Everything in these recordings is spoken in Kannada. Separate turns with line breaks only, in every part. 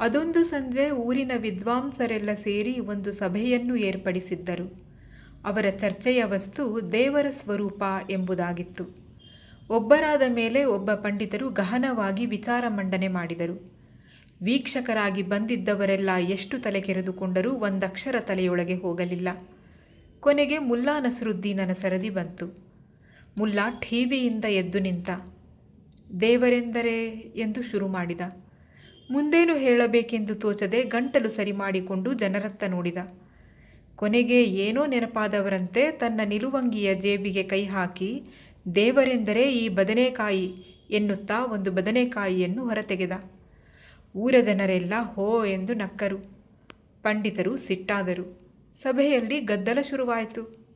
ಅದೊಂದು ಸಂಜೆ ಊರಿನ ವಿದ್ವಾಂಸರೆಲ್ಲ ಸೇರಿ ಒಂದು ಸಭೆಯನ್ನು ಏರ್ಪಡಿಸಿದ್ದರು. ಅವರ ಚರ್ಚೆಯ ವಸ್ತು ದೇವರ ಸ್ವರೂಪ ಎಂಬುದಾಗಿತ್ತು. ಒಬ್ಬರಾದ ಮೇಲೆ ಒಬ್ಬ ಪಂಡಿತರು ಗಹನವಾಗಿ ವಿಚಾರ ಮಂಡನೆ ಮಾಡಿದರು. ವೀಕ್ಷಕರಾಗಿ ಬಂದಿದ್ದವರೆಲ್ಲ ಎಷ್ಟು ತಲೆ ಕೆರೆದುಕೊಂಡರೂ ಒಂದಕ್ಷರ ತಲೆಯೊಳಗೆ ಹೋಗಲಿಲ್ಲ. ಕೊನೆಗೆ ಮುಲ್ಲಾ ನಸರುದ್ದೀನನ ಸರದಿ ಬಂತು. ಮುಲ್ಲಾ ಠೀವಿಯಿಂದ ಎದ್ದು ನಿಂತ. ದೇವರೆಂದರೆ ಎಂದು ಶುರು ಮಾಡಿದ. ಮುಂದೇನು ಹೇಳಬೇಕೆಂದು ತೋಚದೆ ಗಂಟಲು ಸರಿ ಮಾಡಿಕೊಂಡು ಜನರತ್ತ ನೋಡಿದ. ಕೊನೆಗೆ ಏನೋ ನೆನಪಾದವರಂತೆ ತನ್ನ ನಿಲುವಂಗಿಯ ಜೇಬಿಗೆ ಕೈ ಹಾಕಿ ದೇವರೆಂದರೆ ಈ ಬದನೆಕಾಯಿ ಎನ್ನುತ್ತಾ ಒಂದು ಬದನೆಕಾಯಿಯನ್ನು ಹೊರತೆಗೆದ. ಊರ ಜನರೆಲ್ಲ ಹೋ ಎಂದು ನಕ್ಕರು. ಪಂಡಿತರು ಸಿಟ್ಟಾದರು. ಸಭೆಯಲ್ಲಿ ಗದ್ದಲ ಶುರುವಾಯಿತು.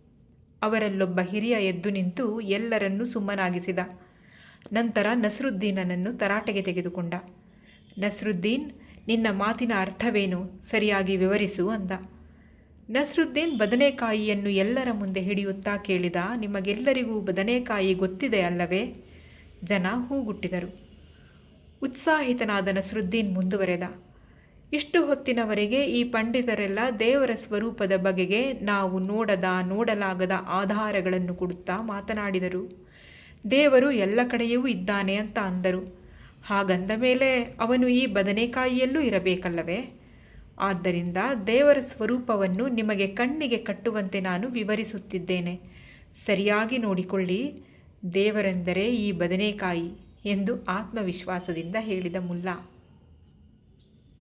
ಅವರಲ್ಲೊಬ್ಬ ಹಿರಿಯ ಎದ್ದು ನಿಂತು ಎಲ್ಲರನ್ನೂ ಸುಮ್ಮನಾಗಿಸಿದ. ನಂತರ ನಸರುದ್ದೀನನನ್ನು ತರಾಟೆಗೆ ತೆಗೆದುಕೊಂಡ. ನಸರುದ್ದೀನ್, ನಿನ್ನ ಮಾತಿನ ಅರ್ಥವೇನು, ಸರಿಯಾಗಿ ವಿವರಿಸು ಅಂದ. ನಸರುದ್ದೀನ್ ಬದನೆಕಾಯಿಯನ್ನು ಎಲ್ಲರ ಮುಂದೆ ಹಿಡಿಯುತ್ತಾ ಕೇಳಿದ, ನಿಮಗೆಲ್ಲರಿಗೂ ಬದನೆಕಾಯಿ ಗೊತ್ತಿದೆ ಅಲ್ಲವೇ? ಜನ ಹೂಗುಟ್ಟಿದರು. ಉತ್ಸಾಹಿತನಾದ ನಸರುದ್ದೀನ್ ಮುಂದುವರೆದ. ಇಷ್ಟು ಹೊತ್ತಿನವರೆಗೆ ಈ ಪಂಡಿತರೆಲ್ಲ ದೇವರ ಸ್ವರೂಪದ ಬಗೆಗೆ ನಾವು ನೋಡಲಾಗದ ಆಧಾರಗಳನ್ನು ಕೊಡುತ್ತಾ ಮಾತನಾಡಿದರು. ದೇವರು ಎಲ್ಲ ಕಡೆಯೂ ಇದ್ದಾನೆ ಅಂತ ಅಂದರು. ಹಾಗಂದ ಮೇಲೆ ಅವನು ಈ ಬದನೆಕಾಯಿಯಲ್ಲೂ ಇರಬೇಕಲ್ಲವೇ? ಆದ್ದರಿಂದ ದೇವರ ಸ್ವರೂಪವನ್ನು ನಿಮಗೆ ಕಣ್ಣಿಗೆ ಕಟ್ಟುವಂತೆ ನಾನು ವಿವರಿಸುತ್ತಿದ್ದೇನೆ. ಸರಿಯಾಗಿ ನೋಡಿಕೊಳ್ಳಿ. ದೇವರೆಂದರೆ ಈ ಬದನೆಕಾಯಿ ಎಂದು ಆತ್ಮವಿಶ್ವಾಸದಿಂದ ಹೇಳಿದ ಮುಲ್ಲಾ.